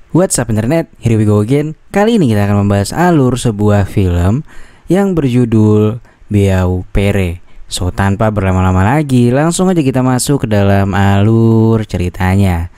What's up internet, here we go again. Kali ini kita akan membahas alur sebuah film yang berjudul Beau Pere. So tanpa berlama-lama lagi, langsung aja kita masuk ke dalam alur ceritanya.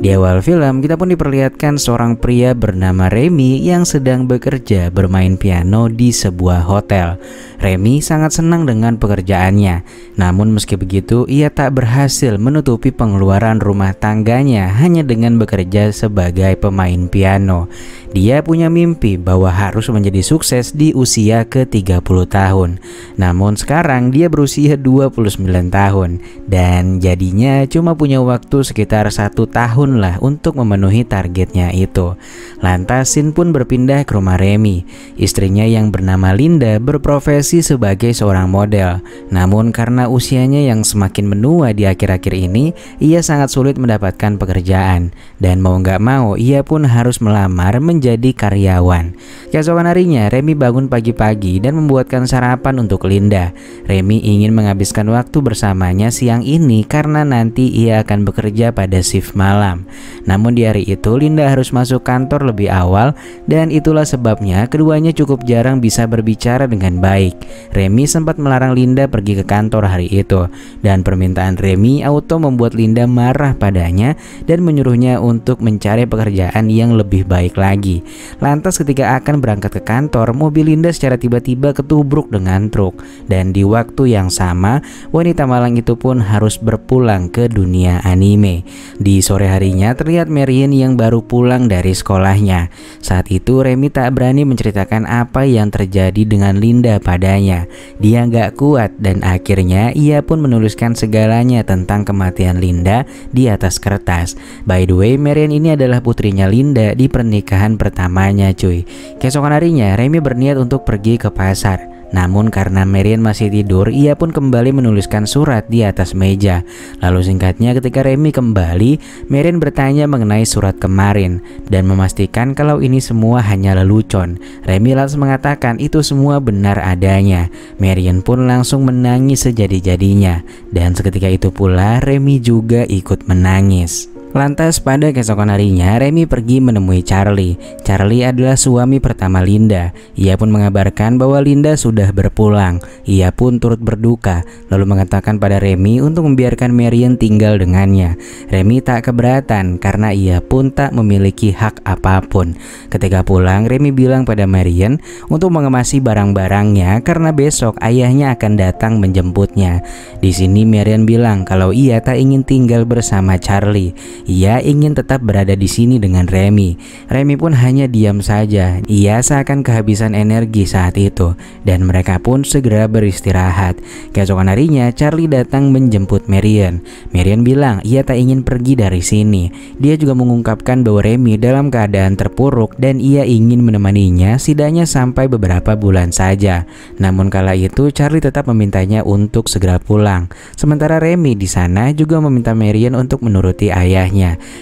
Di awal film, kita pun diperlihatkan seorang pria bernama Remy yang sedang bekerja bermain piano di sebuah hotel. Remy sangat senang dengan pekerjaannya, namun meski begitu, ia tak berhasil menutupi pengeluaran rumah tangganya hanya dengan bekerja sebagai pemain piano. Dia punya mimpi bahwa harus menjadi sukses di usia ke-30 tahun. Namun sekarang dia berusia 29 tahun dan jadinya cuma punya waktu sekitar 1 tahun lah untuk memenuhi targetnya itu. Lantas Sin pun berpindah ke rumah Remy. Istrinya yang bernama Linda berprofesi sebagai seorang model. Namun karena usianya yang semakin menua di akhir-akhir ini, ia sangat sulit mendapatkan pekerjaan. Dan mau gak mau ia pun harus melamar menjadi karyawan. Keesokan harinya Remy bangun pagi-pagi dan membuatkan sarapan untuk Linda. Remy ingin menghabiskan waktu bersamanya siang ini karena nanti ia akan bekerja pada shift malam. Namun di hari itu Linda harus masuk kantor lebih awal dan itulah sebabnya keduanya cukup jarang bisa berbicara dengan baik. Remy sempat melarang Linda pergi ke kantor hari itu dan permintaan Remy auto membuat Linda marah padanya dan menyuruhnya untuk mencari pekerjaan yang lebih baik lagi. Lantas ketika akan berangkat ke kantor, mobil Linda secara tiba-tiba ketubruk dengan truk dan di waktu yang sama wanita malang itu pun harus berpulang ke dunia anime. Di sore harinya terlihat Marian yang baru pulang dari sekolahnya. Saat itu Remy tak berani menceritakan apa yang terjadi dengan Linda padanya. Dia gak kuat dan akhirnya ia pun menuliskan segalanya tentang kematian Linda di atas kertas. By the way, Marian ini adalah putrinya Linda di pernikahan pertamanya cuy. Keesokan harinya Remy berniat untuk pergi ke pasar. Namun karena Marian masih tidur, ia pun kembali menuliskan surat di atas meja. Lalu singkatnya ketika Remy kembali, Marian bertanya mengenai surat kemarin dan memastikan kalau ini semua hanya lelucon. Remy langsung mengatakan itu semua benar adanya. Marian pun langsung menangis sejadi-jadinya dan seketika itu pula Remy juga ikut menangis. Lantas pada keesokan harinya Remy pergi menemui Charlie. Charlie adalah suami pertama Linda. Ia pun mengabarkan bahwa Linda sudah berpulang. Ia pun turut berduka lalu mengatakan pada Remy untuk membiarkan Marian tinggal dengannya. Remy tak keberatan karena ia pun tak memiliki hak apapun. Ketika pulang, Remy bilang pada Marian untuk mengemasi barang-barangnya karena besok ayahnya akan datang menjemputnya. Di sini Marian bilang kalau ia tak ingin tinggal bersama Charlie. Ia ingin tetap berada di sini dengan Remy. Remy pun hanya diam saja. Ia seakan kehabisan energi saat itu dan mereka pun segera beristirahat. Keesokan harinya Charlie datang menjemput Marian. Marian bilang ia tak ingin pergi dari sini. Dia juga mengungkapkan bahwa Remy dalam keadaan terpuruk dan ia ingin menemaninya setidaknya sampai beberapa bulan saja. Namun kala itu Charlie tetap memintanya untuk segera pulang. Sementara Remy di sana juga meminta Marian untuk menuruti ayahnya.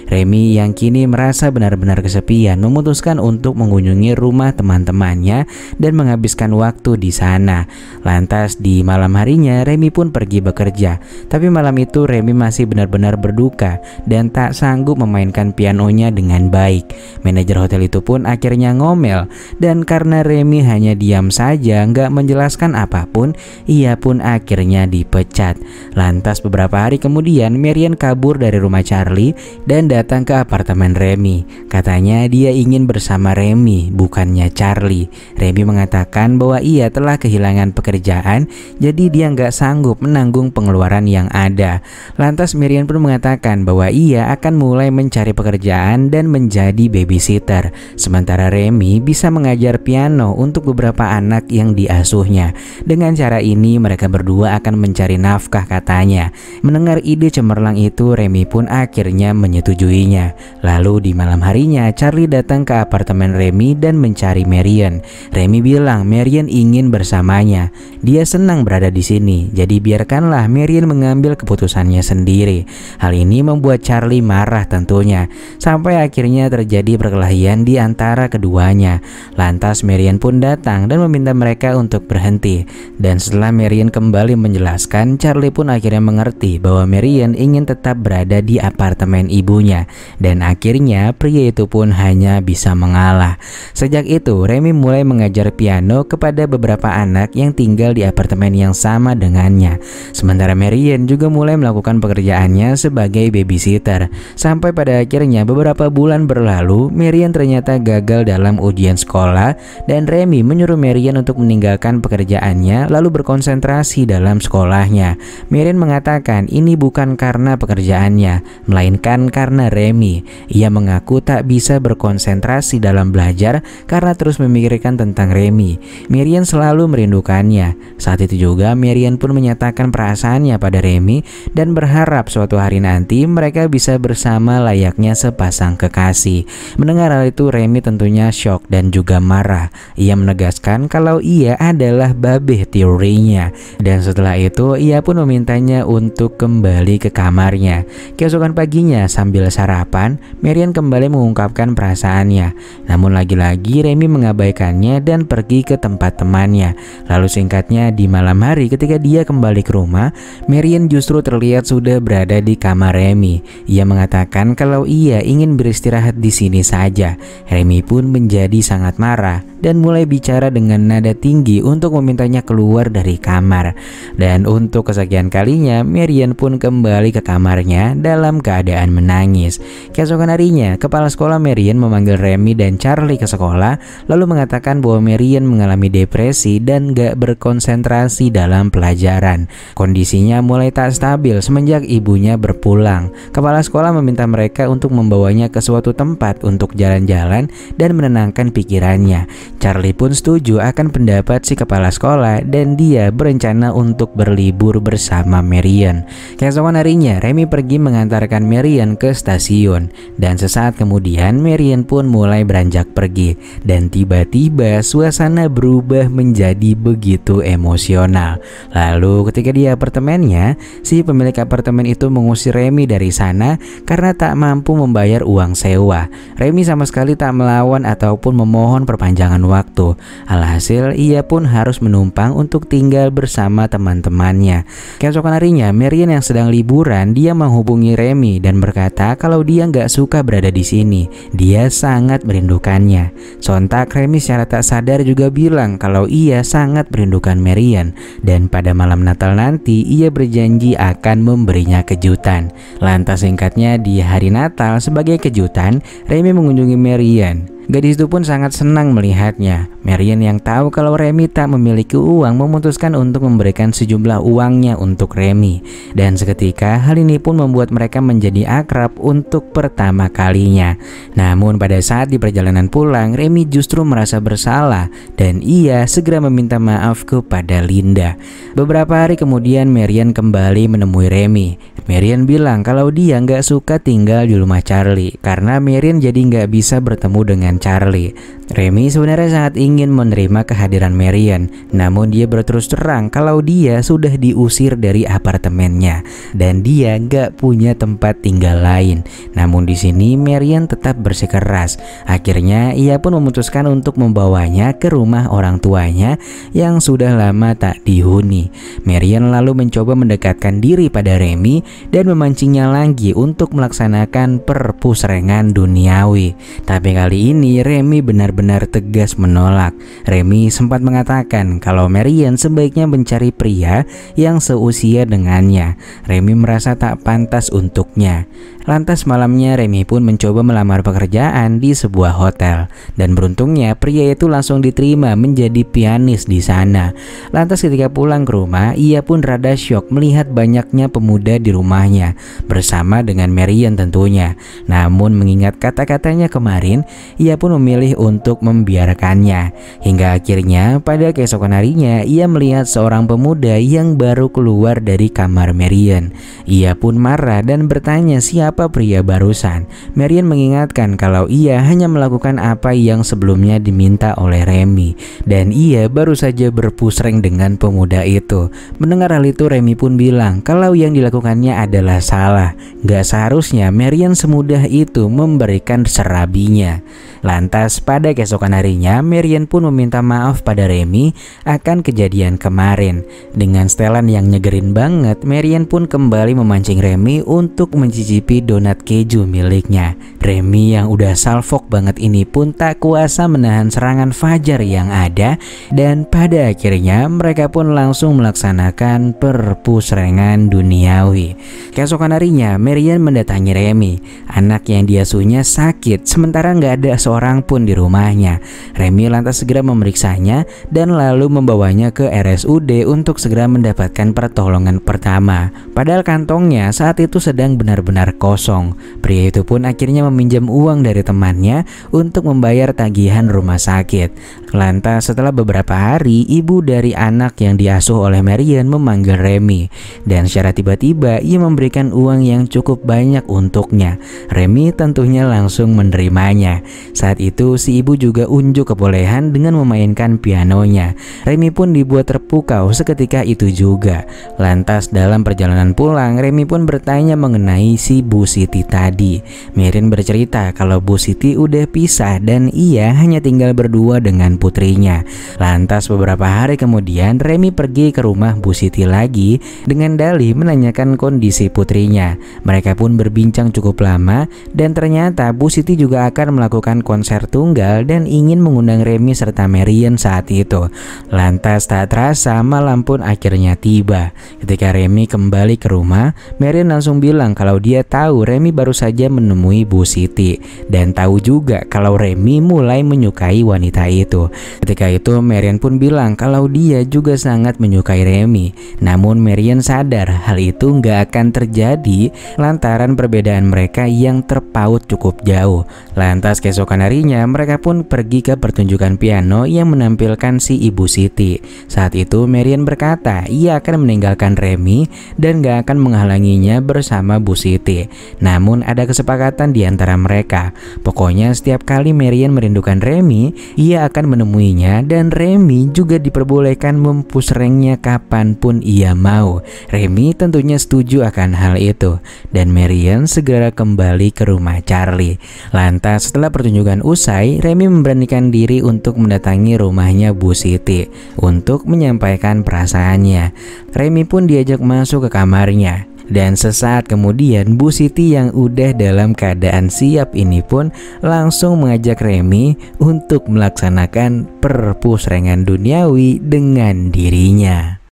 Remy yang kini merasa benar-benar kesepian memutuskan untuk mengunjungi rumah teman-temannya dan menghabiskan waktu di sana. Lantas di malam harinya Remy pun pergi bekerja. Tapi malam itu Remy masih benar-benar berduka dan tak sanggup memainkan pianonya dengan baik. Manajer hotel itu pun akhirnya ngomel dan karena Remy hanya diam saja nggak menjelaskan apapun, ia pun akhirnya dipecat. Lantas beberapa hari kemudian Marian kabur dari rumah Charlie dan datang ke apartemen Remy. Katanya dia ingin bersama Remy, bukannya Charlie. Remy mengatakan bahwa ia telah kehilangan pekerjaan, jadi dia nggak sanggup menanggung pengeluaran yang ada. Lantas Marian pun mengatakan bahwa ia akan mulai mencari pekerjaan dan menjadi babysitter. Sementara Remy bisa mengajar piano untuk beberapa anak yang diasuhnya. Dengan cara ini mereka berdua akan mencari nafkah katanya. Mendengar ide cemerlang itu, Remy pun akhirnya akhirnya menyetujuinya. Lalu di malam harinya Charlie datang ke apartemen Remy dan mencari Marion. Remy bilang Marion ingin bersamanya. Dia senang berada di sini, jadi biarkanlah Marion mengambil keputusannya sendiri. Hal ini membuat Charlie marah tentunya, sampai akhirnya terjadi perkelahian di antara keduanya. Lantas Marion pun datang dan meminta mereka untuk berhenti. Dan setelah Marion kembali menjelaskan, Charlie pun akhirnya mengerti bahwa Marion ingin tetap berada di apartemen ibunya. Dan akhirnya pria itu pun hanya bisa mengalah. Sejak itu Remy mulai mengajar piano kepada beberapa anak yang tinggal di apartemen yang sama dengannya. Sementara Marion juga mulai melakukan pekerjaannya sebagai babysitter. Sampai pada akhirnya beberapa bulan berlalu, Marion ternyata gagal dalam ujian sekolah dan Remy menyuruh Marion untuk meninggalkan pekerjaannya lalu berkonsentrasi dalam sekolahnya. Marion mengatakan ini bukan karena pekerjaannya, melainkan karena Remy. Ia mengaku tak bisa berkonsentrasi dalam belajar karena terus memikirkan tentang Remy. Marion selalu merindukannya. Saat itu juga Marion pun menyatakan perasaannya pada Remy dan berharap suatu hari nanti mereka bisa bersama layaknya sepasang kekasih. Mendengar hal itu Remy tentunya shock dan juga marah. Ia menegaskan kalau ia adalah babe teorinya. Dan setelah itu ia pun memintanya untuk kembali ke kamarnya. Keesokan paginya sambil sarapan, Marion kembali mengungkapkan perasaannya. Namun lagi-lagi Remy mengabaikannya dan pergi ke tempat temannya. Lalu singkatnya di malam hari ketika dia kembali ke rumah, Marion justru terlihat sudah berada di kamar Remy. Ia mengatakan kalau ia ingin beristirahat di sini saja. Remy pun menjadi sangat marah dan mulai bicara dengan nada tinggi untuk memintanya keluar dari kamar. Dan untuk kesekian kalinya Marion pun kembali ke kamarnya dalam keadaan menangis. Keesokan harinya kepala sekolah Marion memanggil Remy dan Charlie ke sekolah lalu mengatakan bahwa Marion mengalami depresi dan gak berkonsentrasi dalam pelajaran. Kondisinya mulai tak stabil semenjak ibunya berpulang. Kepala sekolah meminta mereka untuk membawanya ke suatu tempat untuk jalan-jalan dan menenangkan pikirannya. Charlie pun setuju akan pendapat si kepala sekolah dan dia berencana untuk berlibur bersama Marion. Keesokan harinya Remy pergi mengantarkan Marion ke stasiun dan sesaat kemudian Marion pun mulai beranjak pergi dan tiba-tiba suasana berubah menjadi begitu emosional. Lalu ketika di apartemennya, si pemilik apartemen itu mengusir Remy dari sana karena tak mampu membayar uang sewa. Remy sama sekali tak melawan ataupun memohon perpanjangan waktu. Alhasil ia pun harus menumpang untuk tinggal bersama teman-temannya. Keesokan harinya Marion yang sedang liburan, dia menghubungi Remy dan berkata kalau dia nggak suka berada di sini. Dia sangat merindukannya. Sontak Remy secara tak sadar juga bilang kalau ia sangat merindukan Marion dan pada malam Natal nanti ia berjanji akan memberinya kejutan. Lantas singkatnya di hari Natal sebagai kejutan Remy mengunjungi Marion. Gadis itu pun sangat senang melihatnya. Marion yang tahu kalau Remy tak memiliki uang memutuskan untuk memberikan sejumlah uangnya untuk Remy. Dan seketika hal ini pun membuat mereka menjadi akrab untuk pertama kalinya. Namun pada saat di perjalanan pulang, Remy justru merasa bersalah dan ia segera meminta maaf kepada Linda. Beberapa hari kemudian Marion kembali menemui Remy. Marion bilang kalau dia nggak suka tinggal di rumah Charlie karena Marion jadi nggak bisa bertemu dengan Charlie. Remy sebenarnya sangat ingin menerima kehadiran Marion, namun dia berterus terang kalau dia sudah diusir dari apartemennya dan dia gak punya tempat tinggal lain. Namun di sini Marion tetap bersikeras. Akhirnya ia pun memutuskan untuk membawanya ke rumah orang tuanya yang sudah lama tak dihuni. Marion lalu mencoba mendekatkan diri pada Remy dan memancingnya lagi untuk melaksanakan perpusrengan duniawi. Tapi kali ini Remy benar-benar tegas menolak. Remy sempat mengatakan kalau Marion sebaiknya mencari pria yang seusia dengannya. Remy merasa tak pantas untuknya. Lantas malamnya Remy pun mencoba melamar pekerjaan di sebuah hotel dan beruntungnya pria itu langsung diterima menjadi pianis di sana. Lantas ketika pulang ke rumah, ia pun rada syok melihat banyaknya pemuda di rumahnya bersama dengan Marion tentunya. Namun mengingat kata-katanya kemarin, ia ia pun memilih untuk membiarkannya. Hingga akhirnya pada keesokan harinya ia melihat seorang pemuda yang baru keluar dari kamar Marian. Ia pun marah dan bertanya siapa pria barusan. Marian mengingatkan kalau ia hanya melakukan apa yang sebelumnya diminta oleh Remy, dan ia baru saja berpusreng dengan pemuda itu. Mendengar hal itu, Remy pun bilang kalau yang dilakukannya adalah salah. Gak seharusnya Marian semudah itu memberikan serabinya. Lantas pada keesokan harinya Marian pun meminta maaf pada Remy akan kejadian kemarin. Dengan setelan yang nyegerin banget, Marian pun kembali memancing Remy untuk mencicipi donat keju miliknya. Remy yang udah salfok banget ini pun tak kuasa menahan serangan fajar yang ada, dan pada akhirnya mereka pun langsung melaksanakan perpusrengan duniawi. Keesokan harinya Marian mendatangi Remy. Anak yang diasuhnya sakit sementara nggak ada seorang pun di rumahnya. Remy lantas segera memeriksanya dan lalu membawanya ke RSUD untuk segera mendapatkan pertolongan pertama. Padahal kantongnya saat itu sedang benar-benar kosong. Pria itu pun akhirnya meminjam uang dari temannya untuk membayar tagihan rumah sakit. Lantas setelah beberapa hari, ibu dari anak yang diasuh oleh Marian memanggil Remy, dan secara tiba-tiba ia memberikan uang yang cukup banyak untuknya. Remy tentunya langsung menerimanya. Saat itu si ibu juga unjuk kebolehan dengan memainkan pianonya. Remy pun dibuat terpukau seketika itu juga. Lantas dalam perjalanan pulang, Remy pun bertanya mengenai si Bu Siti tadi. Marian bercerita kalau Bu Siti udah pisah dan ia hanya tinggal berdua dengan putrinya. Lantas beberapa hari kemudian Remy pergi ke rumah Bu Siti lagi dengan dalih menanyakan kondisi putrinya. Mereka pun berbincang cukup lama dan ternyata Bu Siti juga akan melakukan konser tunggal dan ingin mengundang Remy serta Marian saat itu. Lantas tak terasa malam pun akhirnya tiba. Ketika Remy kembali ke rumah, Marian langsung bilang kalau dia tahu Remy baru saja menemui Bu Siti dan tahu juga kalau Remy mulai menyukai wanita itu. Ketika itu Marian pun bilang kalau dia juga sangat menyukai Remy. Namun Marian sadar hal itu nggak akan terjadi lantaran perbedaan mereka yang terpaut cukup jauh. Lantas keesokan harinya mereka pun pergi ke pertunjukan piano yang menampilkan si Ibu Siti. Saat itu Marian berkata ia akan meninggalkan Remy dan gak akan menghalanginya bersama Bu Siti. Namun ada kesepakatan di antara mereka. Pokoknya setiap kali Marian merindukan Remy, ia akan menemuinya dan Remy juga diperbolehkan mempusrengnya kapanpun ia mau. Remy tentunya setuju akan hal itu dan Marian segera kembali ke rumah Charlie. Lantas setelah pertunjukan usai, Remy memberanikan diri untuk mendatangi rumahnya Bu Siti untuk menyampaikan perasaannya. Remy pun diajak masuk ke kamarnya. Dan sesaat kemudian Bu Siti yang udah dalam keadaan siap ini pun langsung mengajak Remy untuk melaksanakan perpusrengan duniawi dengan dirinya.